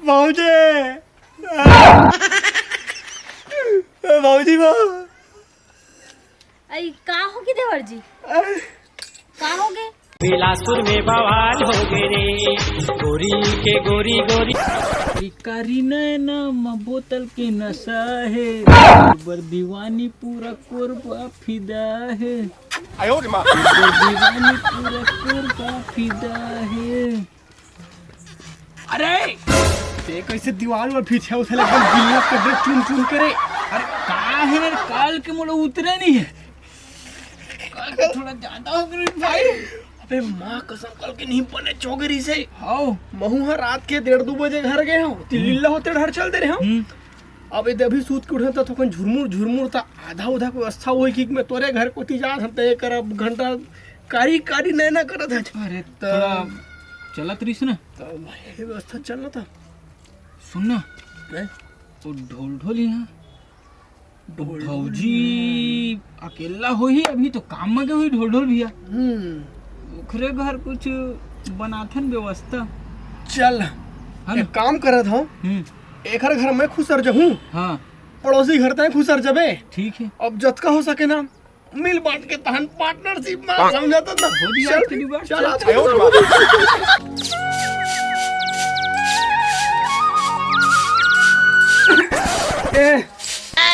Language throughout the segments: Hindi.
भाऊजी भाऊजी आई का होगी देवर जी? का होगे? बिलासपुर में बवाल हो गए रे, गोरी के गोरी गोरी कारी नैना बोतल के नशा है, बर दीवानी पूरा कोरबा फिदा है, दीवानी पूरा कोरबा फिदा है। अरे ते कैसे दीवार में पीछे उठे एकदम गिल्ला कदर चुन चुन करे। अरे का है काल के मोला उतरे नहीं है, काल के थोड़ा ज्यादा हो गया भाई। अबे माँ कसम कल के नहीं बने चौगरी से। हाँ महू है रात के 1:30-2 बजे घर गए हो, तिल्ला होते घर चल दे रहे हो। अब अभी सूत के उठे तो थोकन झुरमुर झुरमुर था आधा उधा कोई अच्छा हुई कि मैं तोरे घर को ती जा सकते एक करब घंटा कारी कारी नैना करत है। अरे थोड़ा चलत रहीस ना तो भाई व्यवस्था चलना था। सुन ना वो ढोल ढोल यहाँ भौजी अकेला हो ही, अभी तो काम में गए हुई ढोल ढोल भैया। ओखरे घर कुछ बनाथन व्यवस्था। चल एक काम करत हूँ, एक घर में खुसर जहूँ, हाँ पड़ोसी घर तक खुसर जबे। ठीक है, अब जतका हो सके ना मिल बांट के तहन पार्टनरशिप में समझाता था। हो दिया तेरी बात।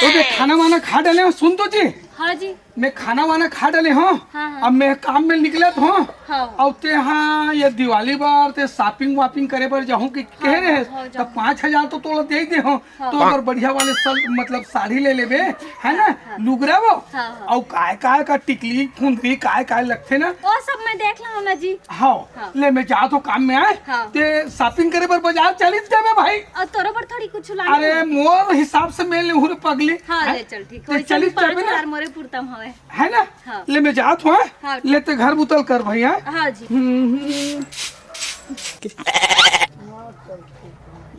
तो खाना वाना खा डाले हो, सुन तो जी। हाँ जी। मैं खाना वाना खा डाले हूँ। हाँ। अब मैं काम में निकलत हूँ। हाँ। अब ते हाँ ये दिवाली बार ते शॉपिंग वापिंग करे पर जाऊँ कि कह रहे हैं तो 5,000 तो तोड़ा दे दे हो। तो अगर बढ़िया वाले मतलब साड़ी ले लेबे है ना, लुगरा वो और काय का टिकली फुंदरी काय लगते ना वो सब मैं देख लूँ ना जी। हाँ ले मैं जा तो काम में आए ते शॉपिंग करे पर बाजार चलित जाबे भाई। और तोरो पर थोड़ी कुछ लानी। अरे मोर हिसाब से मैं लेहूं रे पगली। हाँ ले चल ठीक ते है, चली चल जाबे ना 5,000 मोरे पुरतम हवे है ना। हाँ। ले मैं जात हूँ। हाँ। लेते घर बुतल कर भैया। हाँ जी।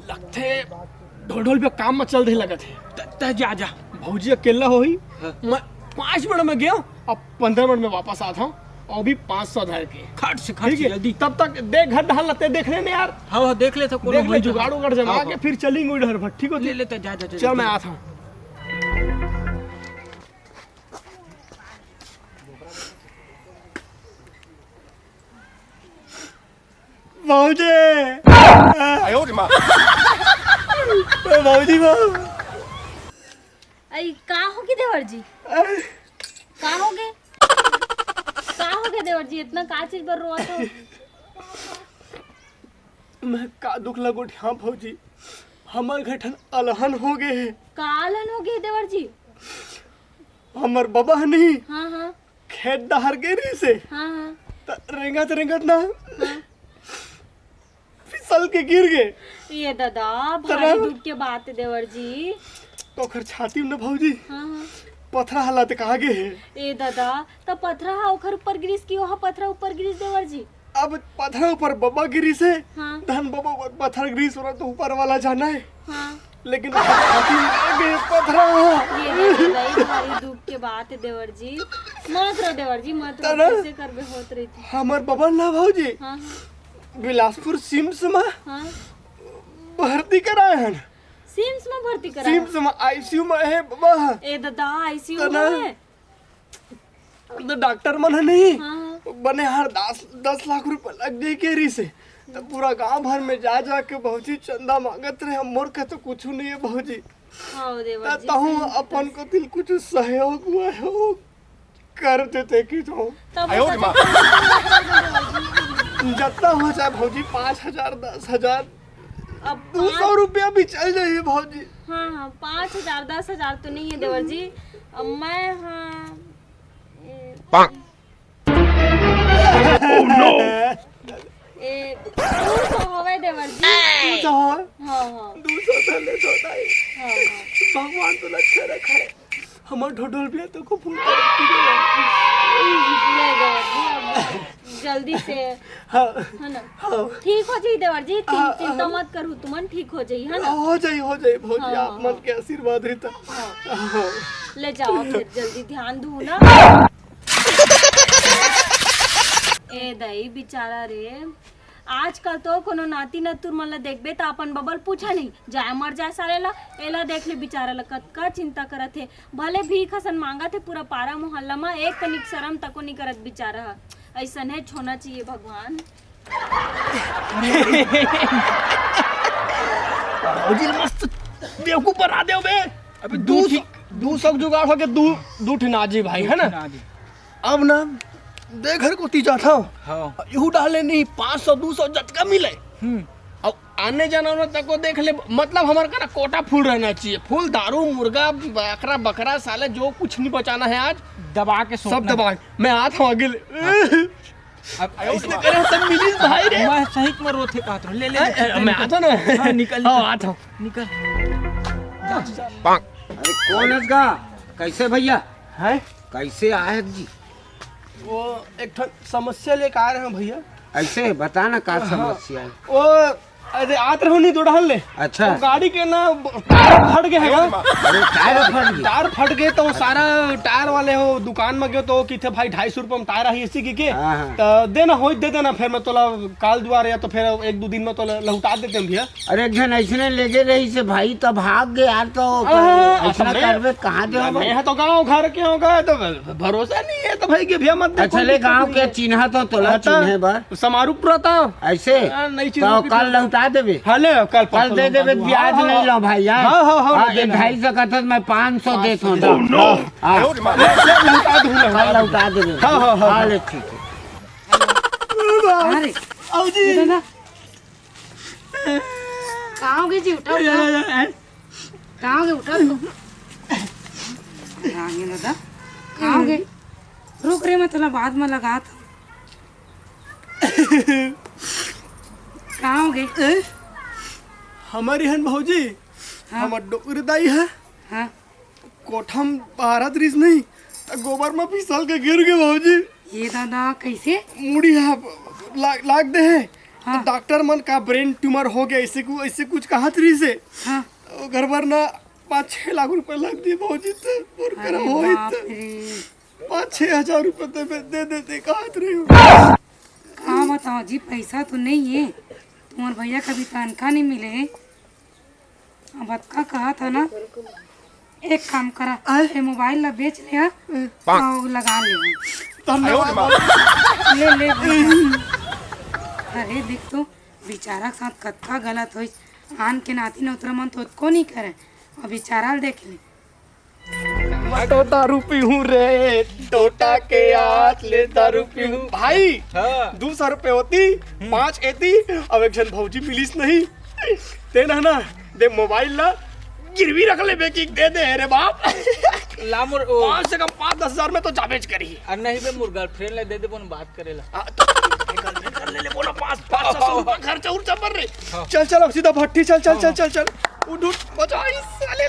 लगते ढोल ढोल पे काम में चल दे लगत है। जा जा भौजी अकेला हो ही। मैं 5 मिनट में गया, अब 15 मिनट में वापस आता हूँ और भी 500 धर के खट से खट ठीक है जल्दी। तब तक देख घर ढाल लेते देख लेने यार। हाँ देख ले तो देख ले जुगाड़ उगाड़ जमा के फिर चलेंगे उधर भट। ठीक हो ले लेते जा जा चल मैं आता हूँ। भाऊजी भाऊजी आई का होगी देवर जी? का होगे? का होगे देवर जी? इतना का चीज पर रोआ तो? मैं का दुख लगो हाँ भौजी, हमार घटन अलहन हो गए है। कालन हो गई देवर जी? हमार बाबा नहीं हाँ हाँ खेत दहर गेरी से हाँ हाँ रेंगत ना फिसल के गिर गए। ये दादा भारी दुख के बात है देवर जी। तो खर छाती में भौजी हाँ हाँ पथरा हालत कहा गए है। ए दादा तो पथरा हा ओखर ऊपर गिरिस की वहाँ पथरा ऊपर गिरिस देवर जी। अब पथरा ऊपर बाबा गिरी से हाँ धन बाबा पत्थर गिरीस तो ऊपर वाला जाना है, हाँ लेकिन छाती में आ गए पथरा। ये दादा भारी दुख के बात है देवर जी। मत रो देवर जी मत रो, कैसे करबे होत रही थी। हमार बाबा ना भौजी हाँ हाँ बिलासपुर सिम्स में हाँ भर्ती कराए हैं। सिम्स में भर्ती करा सिम्स में आईसीयू में है बाबा। ए दादा आईसीयू में है। तो डॉक्टर मन नहीं हाँ बने हर 10 लाख रुपए लग गई केरी से। तो पूरा गांव भर में जा जा के भौजी चंदा मांगत रहे। हम मोर के तो कुछ नहीं है भौजी। हाँ देवर जी तहु अपन को दिल कुछ सहयोग हुआ है वो कर देते कि तो तब जितना हो जाए भौजी 5,000 10,000 अब 200 रुपया भी चल जाइए भौजी। हाँ हाँ 5,000 10,000 तो नहीं है देवर जी। अब मैं हाँ ए 200 होवे देवर जी। 200 हाँ हाँ 200 तो ले सोता है। हाँ हाँ भगवान तो अच्छा रखा है। हमार ढोढोल भी तो को फूल कर ले देवर जी अब जल्दी से हाँ है ना हाँ ठीक हो जाई देवर जी। चिंता मत करू तुमन ठीक हो जाई है ना। हो जाए भौजी। हाँ, आप मन के आशीर्वाद रहता। हाँ। ले जाओ फिर जल्दी ध्यान दू ना। ए दई बेचारा रे आजकल तो कोनो नाती नतुर मन ला देखबे त अपन बबल पूछा नहीं जाए मर जाए सारे ला एला देख ले बेचारा ला कतका चिंता करत हे भले भीख हसन मांगत हे पूरा पारा मोहल्ला में एक कनिक शर्म तको नहीं करत बेचारा ह ऐसा है होना चाहिए भगवान। भौजी मस्त बेवकूफ बना दे बे। अबे दू सब जुगाड़ हो के दू ठिनाजी भाई है ना। अब ना दे घर को तीजा था यहू डाले नहीं 500-200 जटका मिले। अब आने जाना तक को देख ले मतलब हमारे का ना कोटा फुल रहना चाहिए। फुल दारू मुर्गा बकरा साले जो कुछ नहीं बचाना है आज दबा के सब दबा। मैं आता हूँ आगे अब इसने करे सब मिली भाई रे। मैं सही में रोते कहत रहो ले मैं आता ना। हाँ, निकल आता हूँ निकल। अरे कौन है का कैसे भैया है कैसे आए जी? वो एक समस्या लेकर आ रहे हैं भैया। ऐसे बता ना का समस्या है। वो अरे आत रहो नहीं तो डाल ले। अच्छा तो गाड़ी के ना टायर फट गए है। अरे टायर फट गया? टायर फट गए तो सारा टायर वाले हो दुकान में गए तो किथे भाई 250 रुपये में टायर है इसी की हाँ, हाँ। तो देना हो दे देना फिर मैं तोला काल द्वार या तो फिर 1-2 दिन में तो लौटा देते हैं भैया। अरे एक जन ऐसे लेके रही से भाई तो भाग गए यार तो ऐसा करवे कहाँ दे मैं तो गाँव घर के होगा तो भरोसा नहीं है तो भाई के भैया मत। अच्छा ले गाँव के चिन्हा तो तोला चिन्हे बार समारूपुरा था ऐसे नहीं तो कल लौटा देवे। हाले कल दे देवे ब्याज नहीं लो भाई यार। हाँ, हाँ, हाँ, 250 का था मैं 500 देता हूँ। लौटा देवे। हाँ ले ठीक है। अरे आओ जी कहाँ गए जी उठाओ कहाँ गए उठाओ आगे लगा कहाँ गए रुक रे मैं थोड़ा बाद में लगा था कहाँ गए हमारी हन भौजी हमार डोकरदाई है हाँ कोठम भारत रिस नहीं तो गोबर में फिसल के गिर गए भौजी। ये दादा कैसे मुड़ी है लाग दे है। हाँ। तो डॉक्टर मन का ब्रेन ट्यूमर हो गया ऐसे कुछ कहा तरी से हाँ तो घर भर ना 5-6 लाख रुपए लग दिए भौजी तो और करा अरे हो बाप रे 5-6 हजार रुपए दे देते कहा रही हो। हाँ बताओ जी पैसा तो नहीं है तुम्हारे भैया कभी तनख्वाह नहीं मिले। अब अक्का कहा था ना एक काम करा ये मोबाइल ला बेच लिया और लगा ले ले ले अरे देख तो बेचारा के साथ कत्का गलत हो आन के नाती न उतरा मन तो को नहीं करे और बेचारा देख ले। मैं तो दारू पीहूं रे टोटा के आँच ले दारू पीहूं भाई। 200 रुपए होती 5 एती अब एक जन भौजी मिलीस नहीं देना ना दे मोबाइल ला गिरवी रख ले बेकी दे दे रे बाप। लामोर 5 से कम 5-10 हजार में तो जावेज करी। और नहीं बे मुर्गा फ्रेंड ले दे दे बोन बात करेला कर ले बोला 500 रुपए खर्चा उर्चा पर रे। चल अब सीधा भट्टी चल उठ बचा इस साले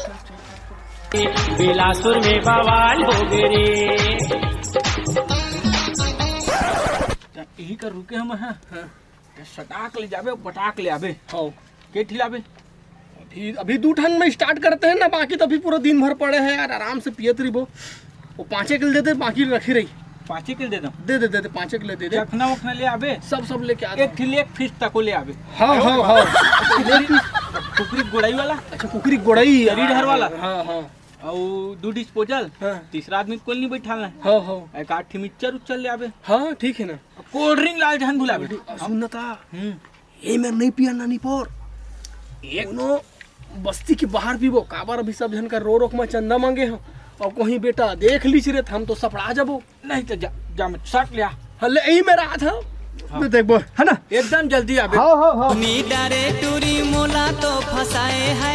बिलासुर में बवाल हो गए रे। यही कर रुके हम हैं सटाक ले जाबे पटाक ले आबे हो के ठिलाबे अभी 2 ठन में स्टार्ट करते हैं ना बाकी तो अभी पूरा दिन भर पड़े हैं यार आराम से पियत रही वो 5 किलो दे दे बाकी रखी रही 5 किलो दे दो दे 5 किलो दे दे चखना ले आबे सब लेके आ एक ठिली एक फिश तको ले आबे। हाँ कुकरी गोड़ाई वाला अच्छा कुकरी गोड़ाई रीढ़ वाला हाँ और 2 डिस्पोजल हाँ। तीसरा आदमी कोल नहीं बैठाना है हाँ एक 8 मिक्सचर उच्चर ले आबे। हाँ ठीक है ना कोल्ड ड्रिंक लाल जहन भुलाबे सुनना था ये मैं नहीं पिया नानी पर एक नो बस्ती के बाहर पीबो काबर अभी सब जन का रोक में चंदा मांगे हो और कहीं बेटा देख लीच रे हम तो सपड़ा जाबो नहीं तो जा मत शर्ट लिया हले यही मेरा था मैं देखबो है ना एकदम जल्दी आबे। हाँ नी डरे टूरी मोला तो फसाए है।